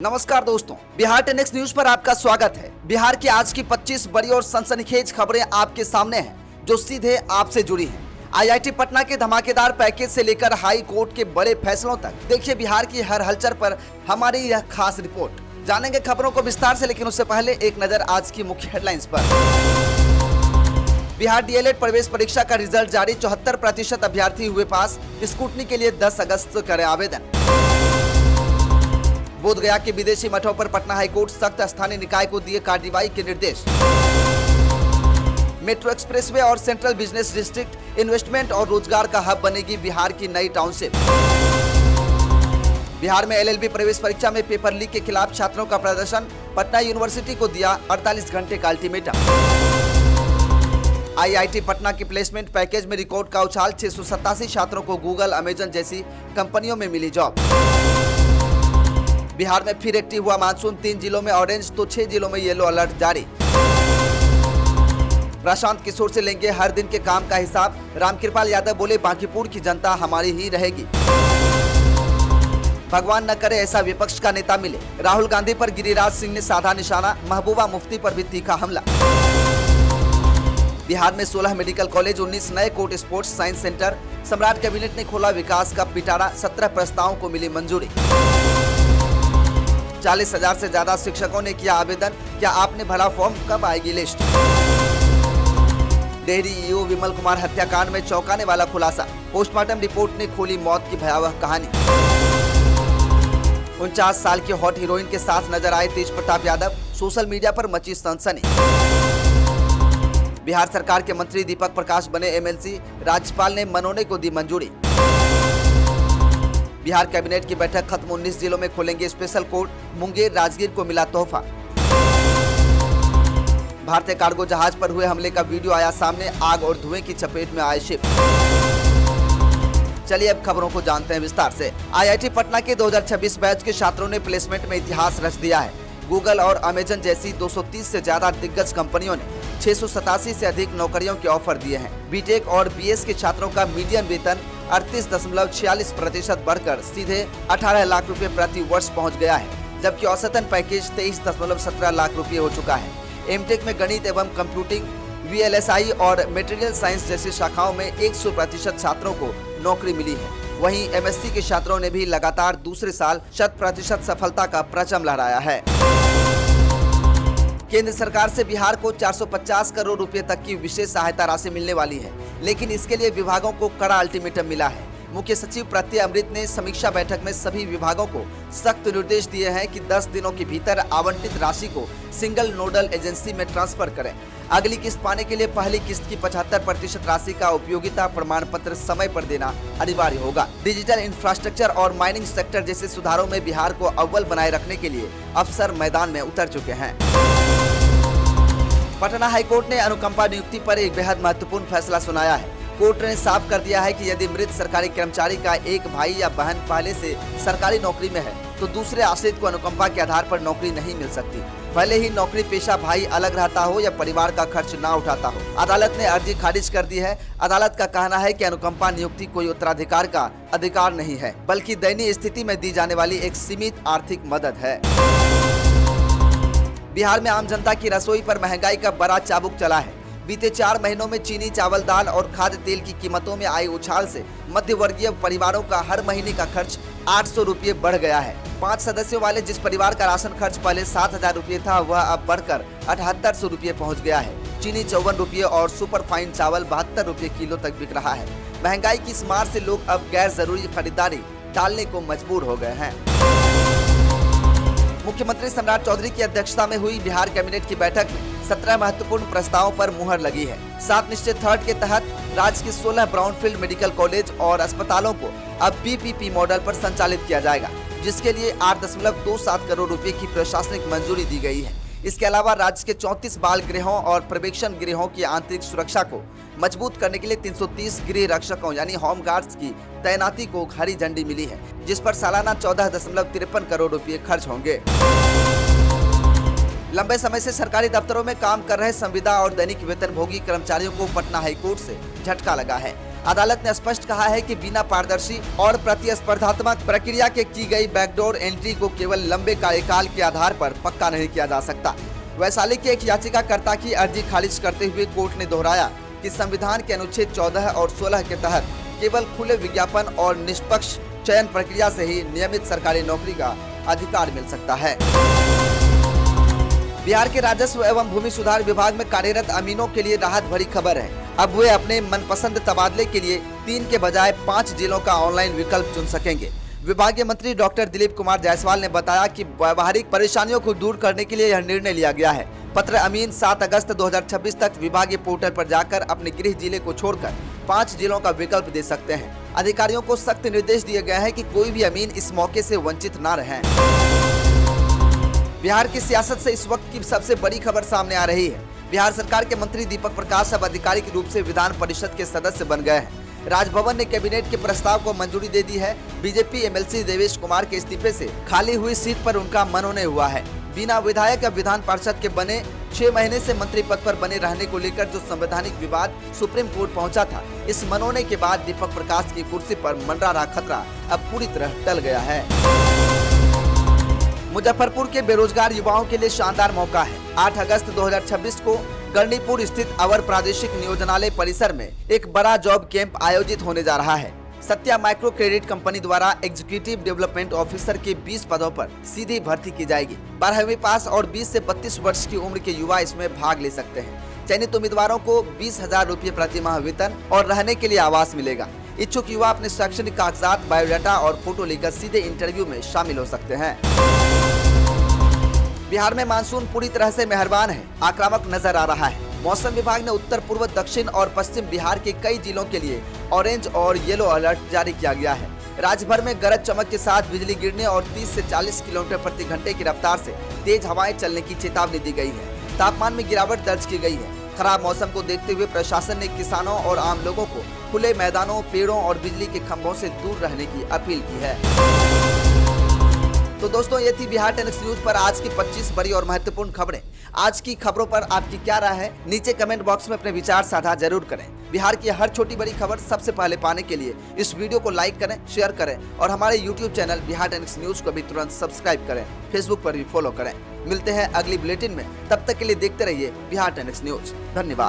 नमस्कार दोस्तों, बिहार टेनेक्स न्यूज पर आपका स्वागत है। बिहार की आज की 25 बड़ी और सनसनीखेज खबरें आपके सामने हैं, जो सीधे आपसे जुड़ी हैं। आईआईटी पटना के धमाकेदार पैकेज से लेकर हाई कोर्ट के बड़े फैसलों तक देखिए बिहार की हर हलचल पर हमारी यह खास रिपोर्ट। जानेंगे खबरों को विस्तार से, लेकिन उससे पहले एक नजर आज की मुख्य हेडलाइंस पर। बिहार डीएलएड प्रवेश परीक्षा का रिजल्ट जारी, 74% अभ्यर्थी हुए पास। स्कूटनी के लिए 10 अगस्त को करें आवेदन। बोधगया के विदेशी मठों पर पटना हाईकोर्ट सख्त, स्थानीय निकाय को दिए कार्रवाई के निर्देश। मेट्रो एक्सप्रेसवे और सेंट्रल बिजनेस डिस्ट्रिक्ट, इन्वेस्टमेंट और रोजगार का हब बनेगी बिहार की नई टाउनशिप। बिहार में एलएलबी प्रवेश परीक्षा में पेपर लीक के खिलाफ छात्रों का प्रदर्शन, पटना यूनिवर्सिटी को दिया 48 घंटे का अल्टीमेटम। आईआईटी पटना की प्लेसमेंट पैकेज में रिकॉर्ड का उछाल, 687 छात्रों को गूगल, अमेजन जैसी कंपनियों में मिली जॉब। बिहार में फिर एक्टिव हुआ मानसून, 3 जिलों में ऑरेंज तो 6 जिलों में येलो अलर्ट जारी। प्रशांत किशोर से लेंगे हर दिन के काम का हिसाब, रामकृपाल यादव बोले बांकीपुर की जनता हमारी ही रहेगी। भगवान न करे ऐसा विपक्ष का नेता मिले, राहुल गांधी पर गिरिराज सिंह ने साधा निशाना, महबूबा मुफ्ती पर भी तीखा हमला। बिहार में 16 मेडिकल कॉलेज, 19 नए कोर्ट स्पोर्ट्स साइंस सेंटर, सम्राट कैबिनेट ने खोला विकास का पिटारा, 17 प्रस्तावों को मिली मंजूरी। 40,000 से ज्यादा शिक्षकों ने किया आवेदन, क्या आपने भरा फॉर्म, कब आएगी लिस्ट। डेहरी ईओ विमल कुमार हत्याकांड में चौंकाने वाला खुलासा, पोस्टमार्टम रिपोर्ट ने खोली मौत की भयावह कहानी। 49 साल की हॉट हीरोइन के साथ नजर आए तेज प्रताप यादव, सोशल मीडिया पर मची सनसनी। बिहार सरकार के मंत्री दीपक प्रकाश बने एमएलसी, राज्यपाल ने मनोने को दी मंजूरी। बिहार कैबिनेट की बैठक खत्म, 19 जिलों में खोलेंगे स्पेशल कोर्ट, मुंगेर राजगीर को मिला तोहफा। भारतीय कार्गो जहाज पर हुए हमले का वीडियो आया सामने, आग और धुएं की चपेट में आए शिप। चलिए अब खबरों को जानते हैं विस्तार से। आईआईटी पटना के 2026 बैच के छात्रों ने प्लेसमेंट में इतिहास रच दिया है। गूगल और अमेजन जैसी 230 से ज्यादा दिग्गज कंपनियों ने 687 से अधिक नौकरियों के ऑफर दिए हैं। बीटेक और बीएस के छात्रों का मीडियन वेतन 38.46% बढ़कर सीधे 18 लाख रुपए प्रति वर्ष पहुंच गया है, जबकि औसतन पैकेज 23.17 लाख रुपए हो चुका है। एमटेक में गणित एवं कंप्यूटिंग, वीएलएसआई और मटेरियल साइंस जैसी शाखाओं में 100% छात्रों को नौकरी मिली है। वहीं एमएससी के छात्रों ने भी लगातार दूसरे साल 100% सफलता का परचम लहराया है। केंद्र सरकार से बिहार को 450 करोड़ रुपए तक की विशेष सहायता राशि मिलने वाली है, लेकिन इसके लिए विभागों को कड़ा अल्टीमेटम मिला है। मुख्य सचिव प्रत्यय अमृत ने समीक्षा बैठक में सभी विभागों को सख्त निर्देश दिए हैं कि 10 दिनों के भीतर आवंटित राशि को सिंगल नोडल एजेंसी में ट्रांसफर करें। अगली किस्त पाने के लिए पहली किस्त की 75% राशि का उपयोगिता प्रमाण पत्र समय पर देना अनिवार्य होगा। डिजिटल इंफ्रास्ट्रक्चर और माइनिंग सेक्टर जैसे सुधारों में बिहार को अव्वल बनाए रखने के लिए अफसर मैदान में उतर चुके हैं। पटना हाईकोर्ट ने अनुकंपा नियुक्ति पर एक बेहद महत्वपूर्ण फैसला सुनाया है। कोर्ट ने साफ कर दिया है कि यदि मृत सरकारी कर्मचारी का एक भाई या बहन पहले से सरकारी नौकरी में है, तो दूसरे आश्रित को अनुकंपा के आधार पर नौकरी नहीं मिल सकती, भले ही नौकरी पेशा भाई अलग रहता हो या परिवार का खर्च ना उठाता हो। अदालत ने अर्जी खारिज कर दी है। अदालत का कहना है कि अनुकंपा नियुक्ति कोई उत्तराधिकार का अधिकार नहीं है, बल्कि दयनीय स्थिति में दी जाने वाली एक सीमित आर्थिक मदद है। बिहार में आम जनता की रसोई पर महंगाई का बड़ा चाबुक चला है। बीते 4 महीनों में चीनी, चावल, दाल और खाद्य तेल की कीमतों में आई उछाल से मध्य वर्गीय परिवारों का हर महीने का खर्च 800 रुपये बढ़ गया है। 5 सदस्यों वाले जिस परिवार का राशन खर्च पहले 7,000 रुपये था, वह अब बढ़कर 7800 रुपये पहुँच गया है। चीनी 54 रुपये और सुपर फाइन चावल 72 रुपये किलो तक बिक रहा है। महंगाई की इस मार से लोग अब गैर जरूरी खरीदारी टालने को मजबूर हो गए हैं। मुख्यमंत्री सम्राट चौधरी की अध्यक्षता में हुई बिहार कैबिनेट की बैठक में 17 महत्वपूर्ण प्रस्तावों पर मुहर लगी है। 7 निश्चित थर्ड के तहत राज्य के 16 ब्राउनफील्ड मेडिकल कॉलेज और अस्पतालों को अब पीपीपी मॉडल पर संचालित किया जाएगा, जिसके लिए 8.27 करोड़ रुपए की प्रशासनिक मंजूरी दी गई है। इसके अलावा राज्य के 34 बाल गृहों और प्रवेक्षण गृहों की आंतरिक सुरक्षा को मजबूत करने के लिए 330 गृह रक्षकों यानी होम गार्ड्स की तैनाती को हरी झंडी मिली है, जिस पर सालाना 14.53 करोड़ रुपए खर्च होंगे। लंबे समय से सरकारी दफ्तरों में काम कर रहे संविदा और दैनिक वेतनभोगी कर्मचारियों को पटना हाईकोर्ट से झटका लगा है। अदालत ने स्पष्ट कहा है कि बिना पारदर्शी और प्रतिस्पर्धात्मक प्रक्रिया के की गई बैकडोर एंट्री को केवल लंबे कार्यकाल के आधार पर पक्का नहीं किया जा सकता। वैशाली के एक याचिकाकर्ता की अर्जी खारिज करते हुए कोर्ट ने दोहराया कि संविधान के अनुच्छेद 14 और 16 के तहत केवल खुले विज्ञापन और निष्पक्ष चयन प्रक्रिया से ही नियमित सरकारी नौकरी का अधिकार मिल सकता है। बिहार के राजस्व एवं भूमि सुधार विभाग में कार्यरत अमीनों के लिए राहत भरी खबर है। अब वे अपने मनपसंद तबादले के लिए 3 के बजाय 5 जिलों का ऑनलाइन विकल्प चुन सकेंगे। विभागीय मंत्री डॉक्टर दिलीप कुमार जायसवाल ने बताया कि व्यवहारिक परेशानियों को दूर करने के लिए यह निर्णय लिया गया है। पत्र अमीन 7 अगस्त 2026 तक विभागीय पोर्टल पर जाकर अपने गृह जिले को छोड़कर 5 जिलों का विकल्प दे सकते हैं। अधिकारियों को सख्त निर्देश दिए गए हैं कि कोई भी अमीन इस मौके से वंचित न रहें। बिहार की सियासत से इस वक्त की सबसे बड़ी खबर सामने आ रही है। बिहार सरकार के मंत्री दीपक प्रकाश अब आधिकारिक रूप से विधान परिषद के सदस्य बन गए हैं। राजभवन ने कैबिनेट के प्रस्ताव को मंजूरी दे दी है। बीजेपी एमएलसी देवेश कुमार के इस्तीफे से खाली हुई सीट पर उनका मनोनयन हुआ है। बिना विधायक अब विधान परिषद के बने 6 महीने से मंत्री पद पर बने रहने को लेकर जो संवैधानिक विवाद सुप्रीम कोर्ट पहुंचा था, इस मनोनयन के बाद दीपक प्रकाश की कुर्सी पर मंडरा रहा खतरा अब पूरी तरह टल गया है। मुजफ्फरपुर के बेरोजगार युवाओं के लिए शानदार मौका है। 8 अगस्त 2026 को गढ़नीपुर स्थित अवर प्रादेशिक नियोजनालय परिसर में एक बड़ा जॉब कैंप आयोजित होने जा रहा है। सत्या माइक्रो क्रेडिट कंपनी द्वारा एग्जीक्यूटिव डेवलपमेंट ऑफिसर के 20 पदों पर सीधी भर्ती की जाएगी। 12वीं पास और 20 से 32 वर्ष की उम्र के युवा इसमें भाग ले सकते हैं। चयनित उम्मीदवारों को 20,000 रुपये प्रति माह वेतन और रहने के लिए आवास मिलेगा। इच्छुक युवा अपने शैक्षणिक कागजात, बायोडाटा और फोटो लेकर सीधे इंटरव्यू में शामिल हो सकते हैं। बिहार में मानसून पूरी तरह से मेहरबान है, आक्रामक नजर आ रहा है। मौसम विभाग ने उत्तर पूर्व, दक्षिण और पश्चिम बिहार के कई जिलों के लिए ऑरेंज और येलो अलर्ट जारी किया गया है। राज्य भर में गरज चमक के साथ बिजली गिरने और 30 से 40 किलोमीटर प्रति घंटे की रफ्तार से तेज हवाएं चलने की चेतावनी दी गई है। तापमान में गिरावट दर्ज की गई है। खराब मौसम को देखते हुए प्रशासन ने किसानों और आम लोगों को खुले मैदानों, पेड़ों और बिजली के खंभों से दूर रहने की अपील की है। तो दोस्तों, ये थी बिहार 10X न्यूज पर आज की 25 बड़ी और महत्वपूर्ण खबरें। आज की खबरों पर आपकी क्या राय है? नीचे कमेंट बॉक्स में अपने विचार साझा जरूर करें। बिहार की हर छोटी बड़ी खबर सबसे पहले पाने के लिए इस वीडियो को लाइक करें, शेयर करें और हमारे YouTube channel Bihar 10X news को भी तुरंत सब्सक्राइब करें। फेसबुक पर भी फॉलो करें। मिलते हैं अगली बुलेटिन में, तब तक के लिए देखते रहिए बिहार 10X न्यूज। धन्यवाद।